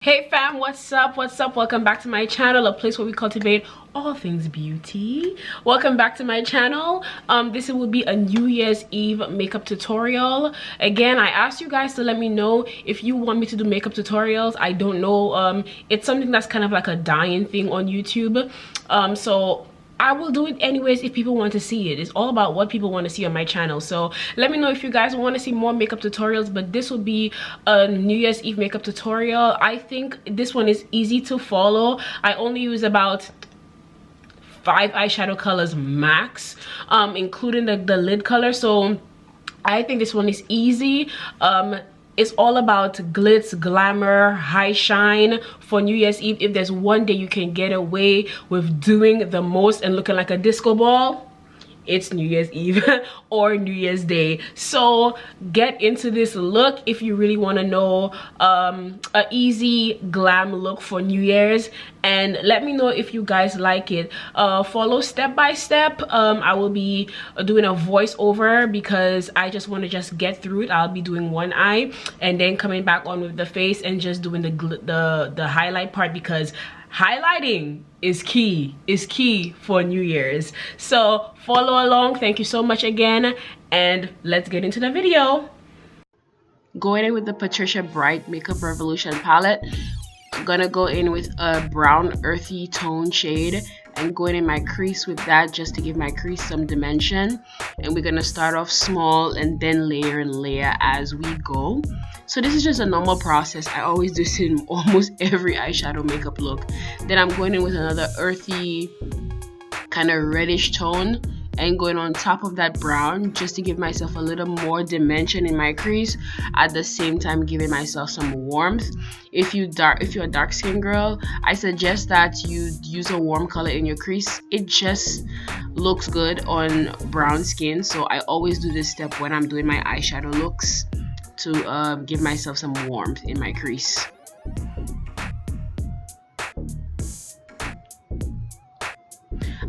Hey fam, what's up? Welcome back to my channel, a place where we cultivate all things beauty. Welcome back to my channel. This will be a New Year's Eve makeup tutorial. Again, I asked you guys to let me know if you want me to do makeup tutorials. I don't know, it's something that's kind of like a dying thing on YouTube. So I will do it anyways if people want to see it. It's all about what people want to see on my channel. So let me know if you guys want to see more makeup tutorials, but this will be a New Year's Eve makeup tutorial. I think this one is easy to follow. I only use about 5 eyeshadow colors max, including the lid color. So I think this one is easy. It's all about glitz, glamour, high shine for New Year's Eve. If there's one day you can get away with doing the most and looking like a disco ball, it's New Year's Eve or New Year's Day. So get into this look if you really want to know a easy glam look for New Year's, and let me know if you guys like it. Follow step by step. I will be doing a voiceover because I just want to just get through it. I'll be doing one eye and then coming back on with the face and just doing the highlight part, because highlighting is key for New Year's. So follow along. Thank you so much again, and let's get into the video. Going in with the Patricia Bright Makeup Revolution palette. I'm gonna go in with a brown earthy tone shade and going in my crease with that, just to give my crease some dimension. And we're gonna start off small and then layer and layer as we go. So this is just a normal process. I always do this in almost every eyeshadow makeup look. Then I'm going in with another earthy kind of reddish tone and going on top of that brown, just to give myself a little more dimension in my crease, at the same time giving myself some warmth. If you're a dark skin girl, I suggest that you use a warm color in your crease. It just looks good on brown skin. So I always do this step when I'm doing my eyeshadow looks, to give myself some warmth in my crease.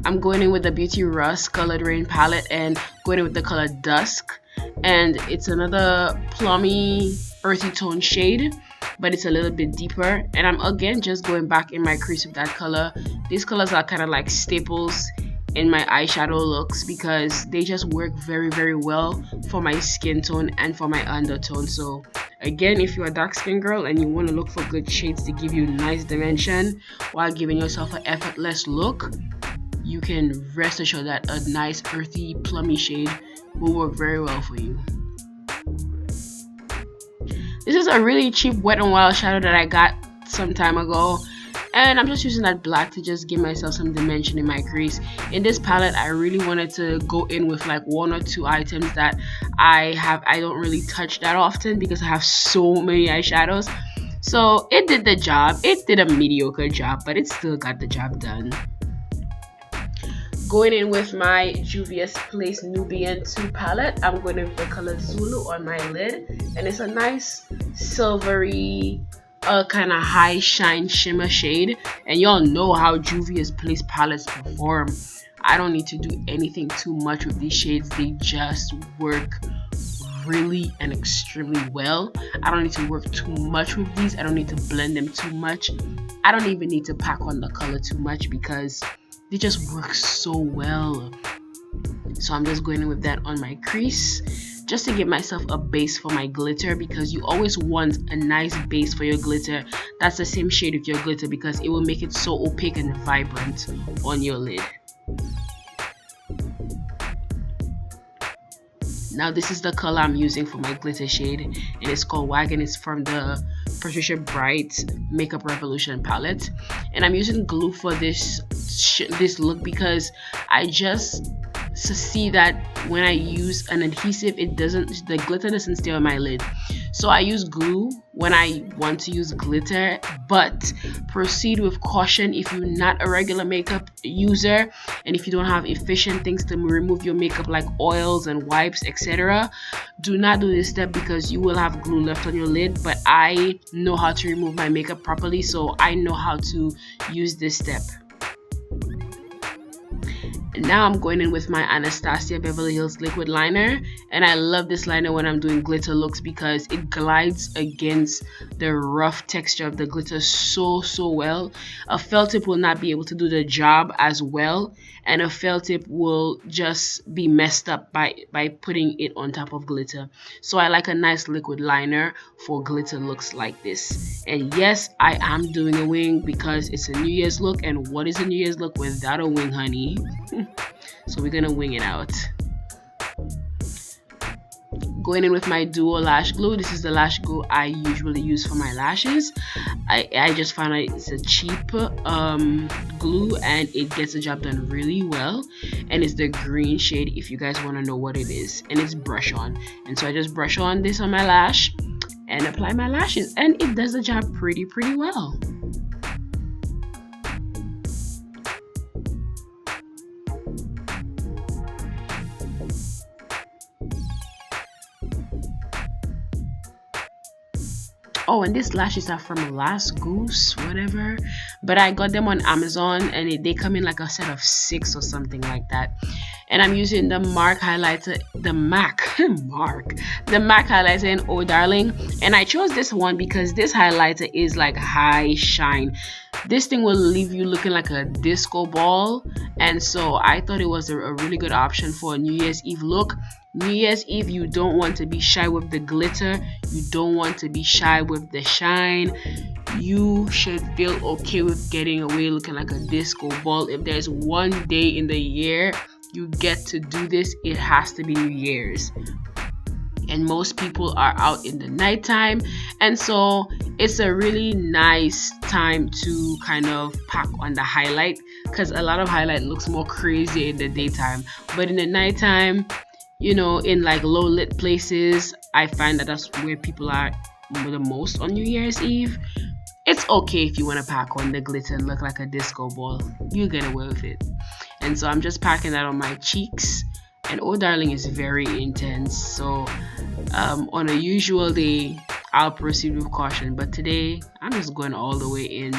I'm going in with the Beauty Rust Colored Rain palette and going in with the color Dusk, and it's another plummy earthy tone shade, but it's a little bit deeper. And I'm again just going back in my crease with that color. These colors are kind of like staples in my eyeshadow looks because they just work very well for my skin tone and for my undertone. So again, if you're a dark skin girl and you want to look for good shades to give you nice dimension while giving yourself an effortless look, you can rest assured that a nice earthy plummy shade will work very well for you. This is a really cheap Wet n Wild shadow that I got some time ago, and I'm just using that black to just give myself some dimension in my crease. In this palette, I really wanted to go in with like 1 or 2 items that I don't really touch that often because I have so many eyeshadows. So it did the job. It did a mediocre job, but it still got the job done. Going in with my Juvia's Place Nubian 2 palette, I'm going in with the color Zulu on my lid, and it's a nice silvery kind of high shine shimmer shade. And y'all know how Juvia's Place palettes perform. I don't need to do anything too much with these shades. They just work really and extremely well. I don't need to work too much with these. I don't need to blend them too much. I don't even need to pack on the color too much because they just work so well. So I'm just going in with that on my crease, just to give myself a base for my glitter, because you always want a nice base for your glitter that's the same shade with your glitter, because it will make it so opaque and vibrant on your lid. Now this is the color I'm using for my glitter shade, and it's called Wagon. It's from the Patricia Bright Makeup Revolution palette, and I'm using glue for this look because I just see that when I use an adhesive, the glitter doesn't stay on my lid. So I use glue when I want to use glitter, but proceed with caution if you're not a regular makeup user and if you don't have efficient things to remove your makeup like oils and wipes, etc. Do not do this step because you will have glue left on your lid. But I know how to remove my makeup properly, so I know how to use this step. Now I'm going in with my Anastasia Beverly Hills liquid liner, and I love this liner when I'm doing glitter looks because it glides against the rough texture of the glitter so well. A felt tip will not be able to do the job as well, and a felt tip will just be messed up by putting it on top of glitter. So I like a nice liquid liner for glitter looks like this. And yes, I am doing a wing because it's a New Year's look, and what is a New Year's look without a wing, honey? So we're gonna wing it out. Going in with my duo lash glue. This is the lash glue I usually use for my lashes. I just found out it's a cheap glue, and it gets the job done really well, and it's the green shade if you guys want to know what it is, and it's brush on. And so I just brush on this on my lash and apply my lashes, and it does the job pretty well. Oh, and these lashes are from Last Goose, whatever, but I got them on Amazon, and they come in like a set of 6 or something like that. And I'm using the MAC highlighter, the MAC highlighter in Oh Darling. And I chose this one because this highlighter is like high shine. This thing will leave you looking like a disco ball, and so I thought it was a really good option for a New Year's Eve look. New Year's Eve, you don't want to be shy with the glitter, you don't want to be shy with the shine. You should feel okay with getting away looking like a disco ball. If there's one day in the year you get to do this, it has to be New Year's. And most people are out in the nighttime, and so it's a really nice time to kind of pack on the highlight, because a lot of highlight looks more crazy in the daytime, but in the nighttime, you know, in like low lit places, I find that that's where people are the most on New Year's Eve. It's okay if you want to pack on the glitter and look like a disco ball, you get away with it. And so I'm just packing that on my cheeks. And Oh Darling is very intense, so on a usual day I'll proceed with caution, but today I'm just going all the way in.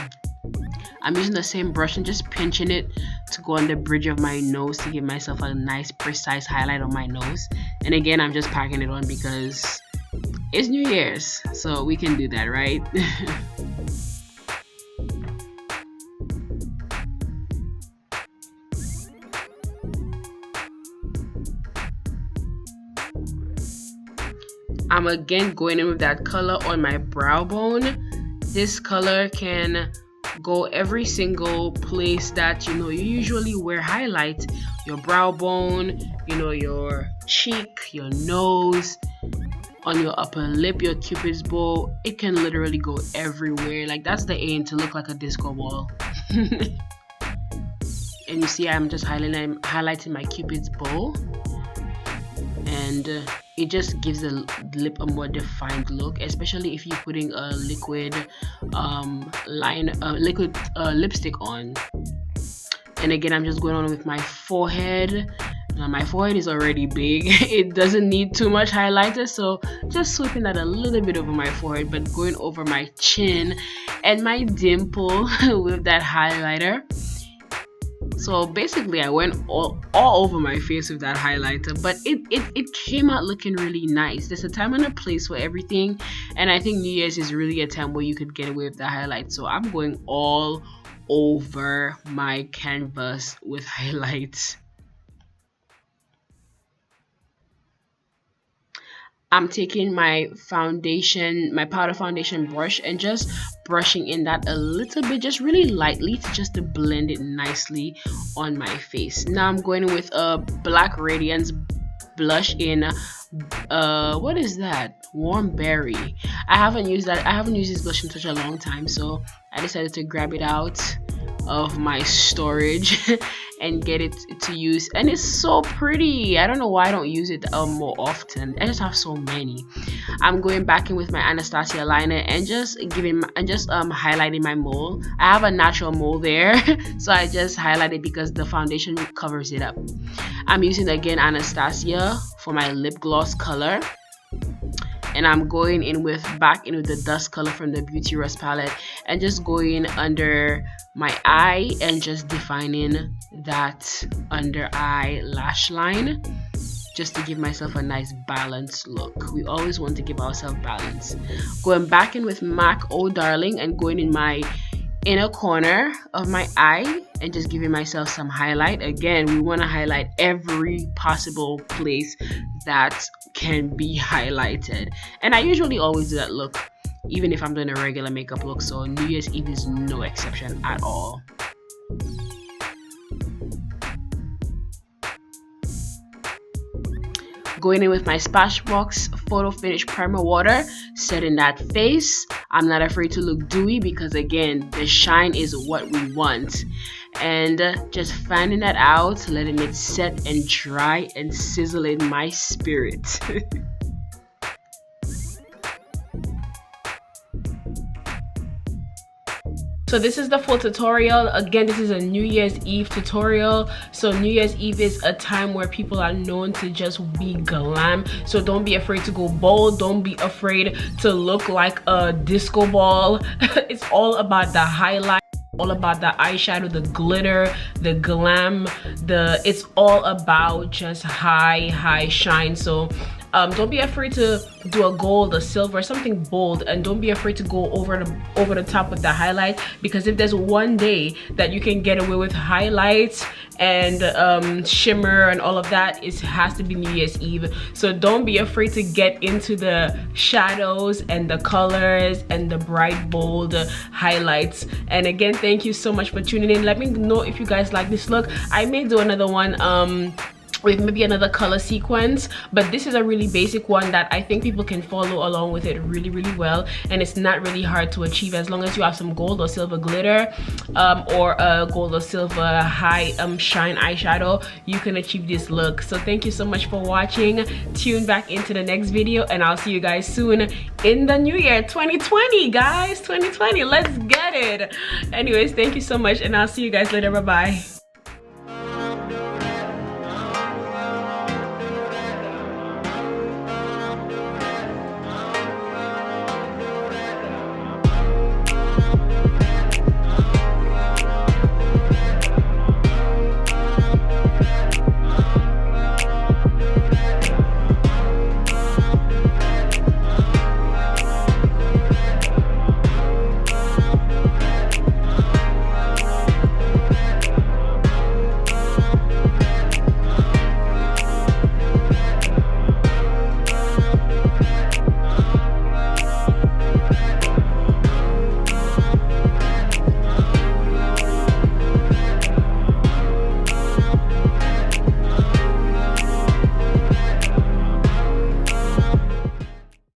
I'm using the same brush and just pinching it to go on the bridge of my nose to give myself a nice precise highlight on my nose. And again, I'm just packing it on because it's New Year's, so we can do that, right? I'm again going in with that color on my brow bone. This color can go every single place that you usually wear highlight. Your brow bone, your cheek, your nose, on your upper lip, your cupid's bow. It can literally go everywhere. Like, that's the aim, to look like a disco ball. And you see I'm just highlighting my cupid's bow, and it just gives the lip a more defined look, especially if you're putting a liquid lipstick on. And again, I'm just going on with my forehead. Now my forehead is already big, it doesn't need too much highlighter, so just sweeping that a little bit over my forehead, but going over my chin and my dimple with that highlighter. So basically I went all over my face with that highlighter, but it came out looking really nice. There's a time and a place for everything, and I think New Year's is really a time where you could get away with the highlight. So I'm going all over my canvas with highlights. I'm taking my powder foundation brush and just brushing in that a little bit, just really lightly, to blend it nicely on my face. Now I'm going with a Black Radiance blush in what is that? Warm Berry. I haven't used this blush in such a long time, so I decided to grab it out of my storage and get it to use, and it's so pretty. I don't know why I don't use it more often. I just have so many. I'm going back in with my Anastasia liner and just highlighting my mole. I have a natural mole there, so I just highlight it because the foundation covers it up. I'm using again Anastasia for my lip gloss color, and I'm going in with the dust color from the Beauty Rest palette, and just going under my eye and just defining that under eye lash line, just to give myself a nice balanced look. We always want to give ourselves balance. Going back in with MAC Oh Darling and going in my inner corner of my eye and just giving myself some highlight. Again, we want to highlight every possible place that can be highlighted, and I usually always do that look even if I'm doing a regular makeup look, so New Year's Eve is no exception at all. Going in with my Smashbox Photo Finish Primer Water, setting that face. I'm not afraid to look dewy because again, the shine is what we want. And just fanning that out, letting it set and dry and sizzle in my spirit. So this is the full tutorial. Again, this is a New Year's Eve tutorial. So New Year's Eve is a time where people are known to just be glam. So don't be afraid to go bold. Don't be afraid to look like a disco ball. It's all about the highlight, all about the eyeshadow, the glitter, the glam, it's all about just high shine. So don't be afraid to do a gold, a silver, something bold, and don't be afraid to go over the top with the highlight, because if there's one day that you can get away with highlights and shimmer and all of that, it has to be New Year's Eve. So don't be afraid to get into the shadows and the colors and the bright bold highlights. And again, thank you so much for tuning in. Let me know if you guys like this look. I may do another one with maybe another color sequence, but this is a really basic one that I think people can follow along with it really well, and it's not really hard to achieve. As long as you have some gold or silver glitter or a gold or silver high shine eyeshadow, you can achieve this look. So thank you so much for watching. Tune back into the next video and I'll see you guys soon in the new year. 2020 guys, 2020, let's get it. Anyways, thank you so much and I'll see you guys later. Bye bye.